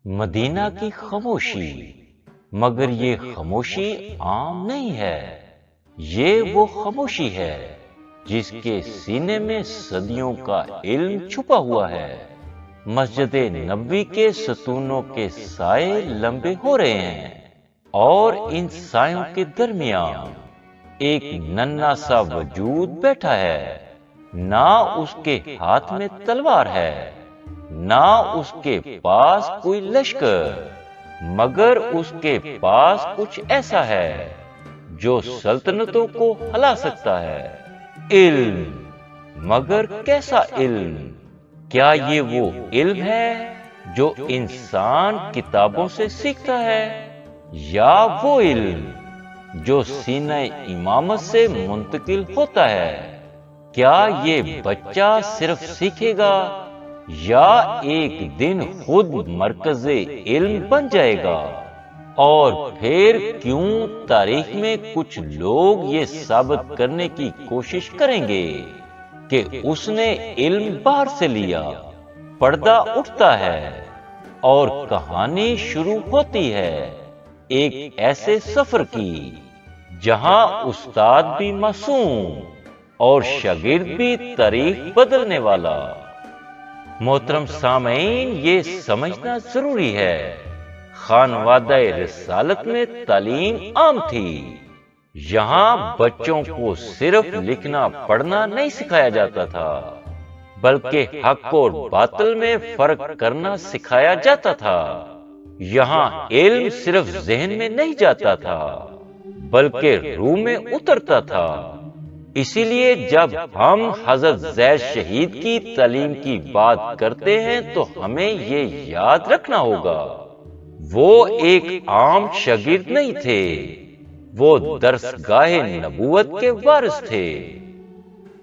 مدینہ کی خاموشی، مگر یہ خاموشی عام نہیں ہے۔ یہ وہ خاموشی ہے جس کے سینے میں صدیوں کا علم چھپا ہوا ہے۔ مسجد نبوی کے ستونوں کے سائے لمبے ہو رہے ہیں اور ان سایوں کے درمیان ایک ننھا سا وجود بیٹھا ہے۔ نہ اس کے ہاتھ میں تلوار ہے، نہ اس کے پاس کوئی لشکر، مگر اس کے پاس کچھ ایسا ہے جو سلطنتوں کو ہلا سکتا ہے۔ علم، مگر کیسا علم؟ کیا یہ وہ علم ہے جو انسان کتابوں سے سیکھتا ہے، یا وہ علم جو سینہ امامت سے منتقل ہوتا ہے؟ کیا یہ بچہ صرف سیکھے گا یا ایک دن خود مرکز علم بن جائے گا؟ اور پھر کیوں تاریخ میں کچھ لوگ یہ ثابت کرنے کی کوشش کریں گے کہ اس نے علم باہر سے لیا؟ پردہ اٹھتا ہے اور کہانی شروع ہوتی ہے ایک ایسے سفر کی جہاں استاد بھی معصوم اور شاگرد بھی تاریخ بدلنے والا۔ محترم سامعین، یہ سمجھنا ضروری ہے، خانوادہ رسالت میں تعلیم عام تھی۔ یہاں بچوں کو صرف لکھنا پڑھنا نہیں سکھایا جاتا تھا، بلکہ حق اور باطل میں فرق کرنا سکھایا جاتا تھا۔ یہاں علم صرف ذہن میں نہیں جاتا تھا، بلکہ روح میں اترتا تھا۔ اسی لیے جب ہم حضرت زید شہید کی تعلیم کی بات کرتے ہیں تو ہمیں یہ یاد رکھنا ہوگا، وہ ایک عام شاگرد نہیں تھے، وہ درسگاہ نبوت کے وارث تھے۔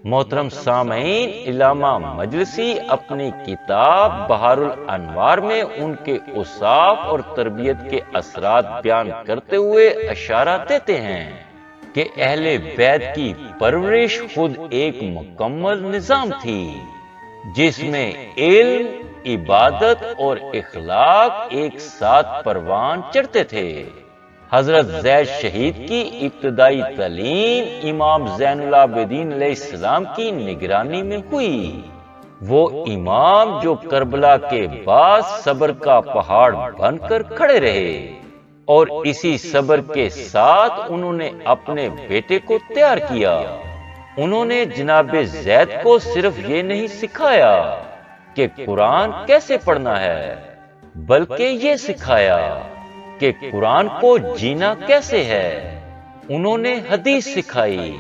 محترم سامعین، علامہ مجلسی اپنی کتاب بہار الانوار میں ان کے اوصاف اور تربیت کے اثرات بیان کرتے ہوئے اشارہ دیتے ہیں کہ اہل بیت کی پرورش خود ایک مکمل نظام تھی، جس میں علم، عبادت اور اخلاق ایک ساتھ پروان چڑھتے تھے۔ حضرت زید شہید کی ابتدائی تعلیم امام زین العابدین علیہ السلام کی نگرانی میں ہوئی۔ وہ امام جو کربلا کے بعد صبر کا پہاڑ بن کر کھڑے رہے، اور اسی صبر کے ساتھ انہوں نے اپنے بیٹے کو تیار کیا۔ انہوں نے جناب زید کو صرف یہ نہیں سکھایا کہ قرآن کیسے پڑھنا ہے، بلکہ یہ سکھایا کہ قرآن کو جینا کیسے ہے۔ انہوں نے حدیث سکھائی،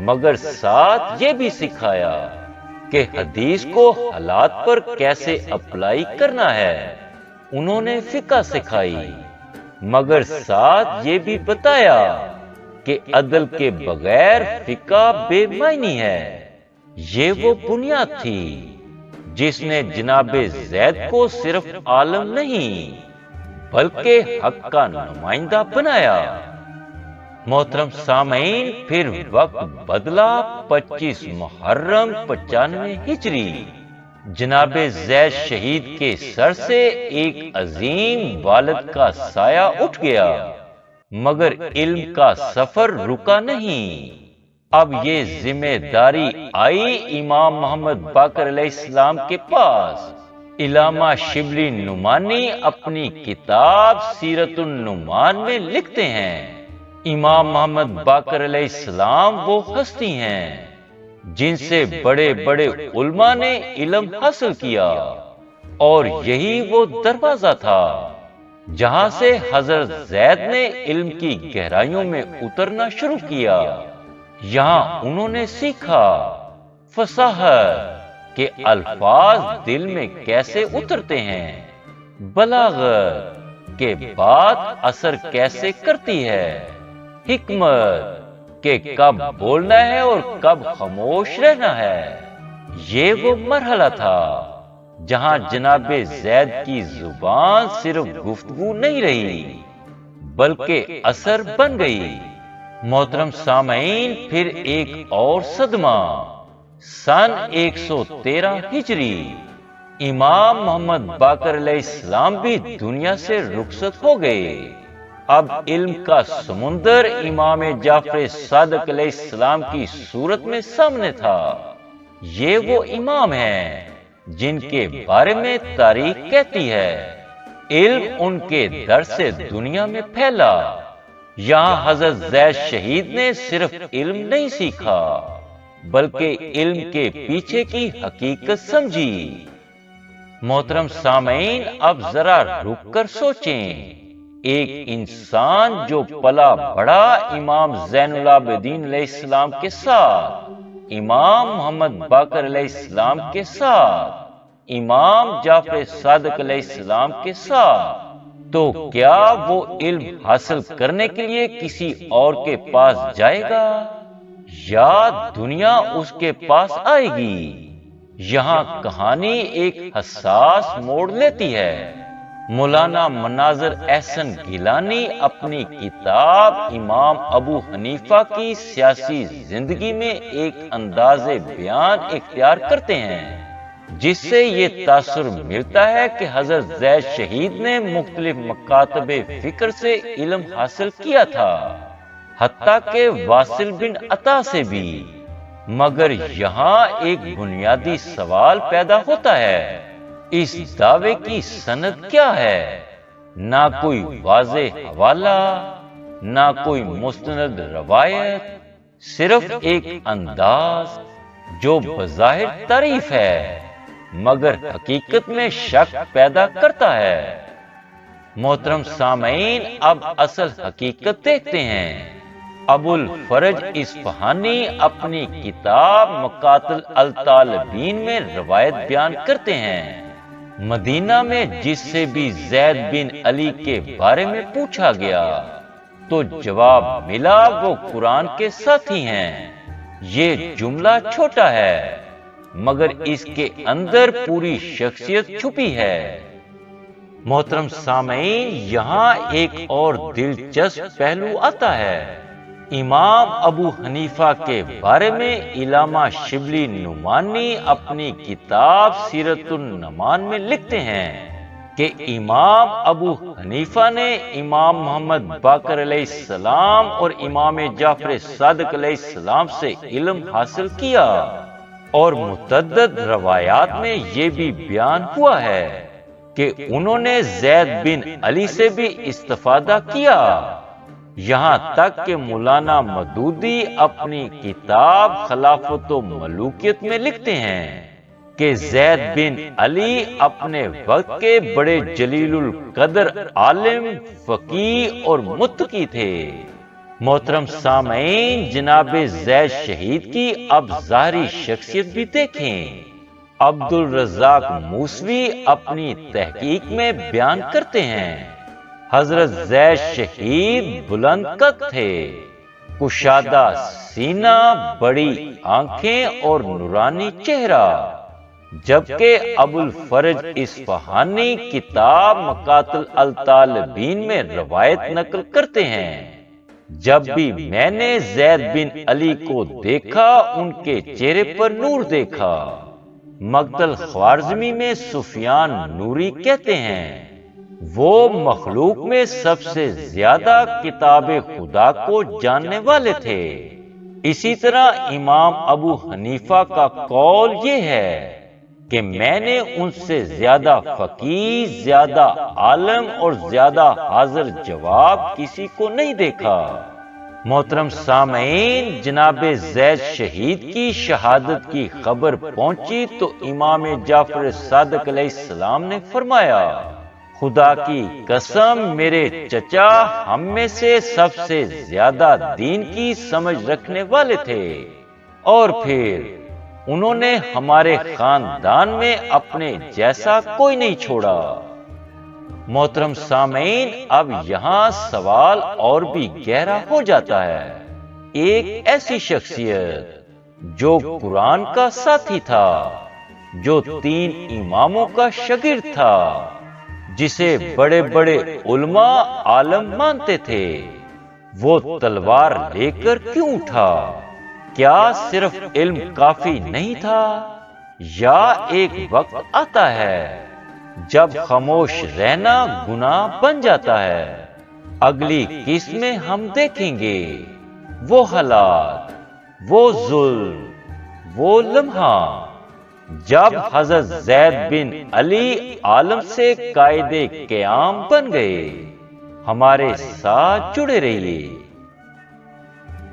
مگر ساتھ یہ بھی سکھایا کہ حدیث کو حالات پر کیسے اپلائی کرنا ہے۔ انہوں نے فقہ سکھائی، مگر ساتھ یہ بھی بتایا کہ عدل کے بغیر فقہ بے معنی ہے۔ یہ وہ بنیاد تھی جس نے جناب زید کو صرف عالم نہیں بلکہ حق کا نمائندہ بنایا۔ محترم سامعین، پھر وقت بدلا۔ 25 محرم 95 ہجری، جناب زید شہید کے سر سے ایک عظیم والد کا سایہ اٹھ گیا، مگر علم کا سفر رکا نہیں۔ اب یہ ذمہ داری آئی امام محمد باقر علیہ السلام کے پاس۔ علامہ شبلی نعمانی اپنی کتاب سیرت النعمان میں لکھتے ہیں، امام محمد باقر علیہ السلام وہ ہستی ہیں جن سے بڑے بڑے علماء نے علم حاصل کیا، اور یہی وہ دروازہ تھا جہاں سے حضرت زید نے علم کی گہرائیوں میں اترنا شروع کیا۔ یہاں انہوں نے سیکھا فصاحت کہ الفاظ دل میں کیسے اترتے ہیں، بلاغت کہ بات اثر کیسے کرتی ہے، حکمت کہ کب بولنا ہے اور کب خاموش رہنا ہے۔ یہ وہ مرحلہ تھا جہاں جناب زید کی زبان صرف گفتگو نہیں رہی بلکہ اثر بن گئی۔ محترم سامعین، پھر ایک اور صدمہ۔ سن 113 ہجری، امام محمد باقر علیہ السلام بھی دنیا سے رخصت ہو گئے۔ اب علم کا سمندر امام جعفر صادق علیہ السلام کی صورت میں سامنے تھا۔ یہ وہ امام ہیں جن کے بارے میں تاریخ کہتی ہے علم ان کے در سے دنیا میں پھیلا۔ یہاں حضرت زید شہید نے صرف علم نہیں سیکھا بلکہ علم کے پیچھے کی حقیقت سمجھی۔ محترم سامعین، اب ذرا رک کر سوچیں، ایک انسان جو پلا بڑا امام زین العابدین علیہ السلام کے ساتھ، امام محمد باقر علیہ السلام کے ساتھ، امام جعفر صادق علیہ السلام کے ساتھ، تو کیا وہ علم حاصل کرنے کے لیے کسی اور کے پاس جائے گا یا دنیا اس کے پاس آئے گی؟ یہاں کہانی ایک حساس موڑ لیتی ہے۔ مولانا مناظر احسن گیلانی اپنی کتاب امام ابو حنیفہ کی سیاسی زندگی میں ایک انداز بیان اختیار کرتے ہیں جس سے یہ تاثر ملتا ہے کہ حضرت زید شہید نے مختلف مکاتب فکر سے علم حاصل کیا تھا، حتیٰ کہ واصل بن عطا سے بھی۔ مگر یہاں ایک بنیادی سوال پیدا ہوتا ہے، اس دعوے کی سند کیا ہے؟ نہ کوئی واضح حوالہ، نہ کوئی مستند روایت، صرف ایک انداز جو بظاہر تعریف ہے مگر حقیقت میں شک پیدا کرتا ہے۔ محترم سامعین، اب اصل حقیقت دیکھتے ہیں۔ ابو الفرج اصفہانی اپنی کتاب مقاتل الطالبین میں روایت بیان کرتے ہیں، مدینہ میں جس سے بھی زید بن علی کے بارے میں پوچھا گیا تو جواب ملا وہ قرآن کے ساتھی ہیں۔ یہ جملہ چھوٹا ہے مگر اس کے اندر پوری شخصیت چھپی ہے۔ محترم سامعین، یہاں ایک اور دلچسپ پہلو آتا ہے۔ امام ابو حنیفہ کے بارے میں علامہ شبلی نعمانی اپنی کتاب سیرت النعمان میں لکھتے ہیں کہ امام ابو حنیفہ نے امام محمد باقر علیہ السلام اور امام جعفر صادق علیہ السلام سے علم حاصل کیا، اور متعدد روایات میں یہ بھی بیان ہوا ہے کہ انہوں نے زید بن علی سے بھی استفادہ کیا۔ یہاں تک کہ مولانا مودودی اپنی کتاب خلافت و ملوکیت میں لکھتے ہیں کہ زید بن علی اپنے وقت کے بڑے جلیل القدر عالم، فقیہ اور متقی تھے۔ محترم سامعین، جناب زید شہید کی اب ظاہری شخصیت بھی دیکھیں۔ عبد الرزاق موسوی اپنی تحقیق میں بیان کرتے ہیں، حضرت زید شہید بلند قد تھے، کشادہ سینہ، بڑی آنکھیں اور نورانی چہرہ، جبکہ ابو الفرج اصفہانی کتاب مقاتل الطالبین میں روایت نقل کرتے ہیں، جب بھی میں نے زید بن علی کو دیکھا ان کے چہرے پر نور دیکھا۔ مقتل خوارزمی میں سفیان نوری کہتے ہیں وہ مخلوق میں سب سے زیادہ کتاب خدا کو جاننے والے تھے۔ اسی طرح امام ابو حنیفہ کا قول یہ ہے کہ میں نے ان سے زیادہ فقیہ، زیادہ عالم اور زیادہ حاضر جواب کسی کو نہیں دیکھا۔ محترم سامعین، جناب زید شہید کی شہادت کی خبر پہنچی تو امام جعفر صادق علیہ السلام نے فرمایا، خدا کی قسم میرے چچا ہم میں سے سب سے زیادہ دین کی سمجھ رکھنے والے تھے، اور پھر انہوں نے ہمارے خاندان میں اپنے جیسا کوئی نہیں چھوڑا۔ محترم سامعین، اب یہاں سوال اور بھی گہرا ہو جاتا ہے۔ ایک ایسی شخصیت جو قرآن کا ساتھی تھا، جو 3 اماموں کا شاگرد تھا، جسے بڑے بڑے علماء عالم مانتے تھے، وہ تلوار لے کر کیوں اٹھا؟ کیا صرف علم کافی نہیں تھا یا ایک وقت آتا ہے جب خاموش رہنا گناہ بن جاتا ہے۔ اگلی قسط میں ہم دیکھیں گے وہ حالات، وہ ظلم، وہ لمحہ جب حضرت زید بن علی عالم سے قائد قیام بن گئے۔ ہمارے ساتھ جڑے رہیے۔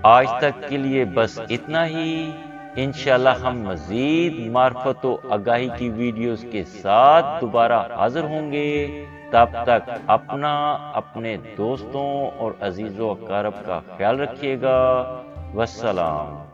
آج تک کے لیے بس اتنا ہی۔ انشاءاللہ ہم مزید معرفت و آگاہی کی ویڈیوز کے ساتھ دوبارہ حاضر ہوں گے۔ تب تک اپنا، اپنے دوستوں اور عزیزوں و اقارب کا خیال رکھیے گا۔ والسلام۔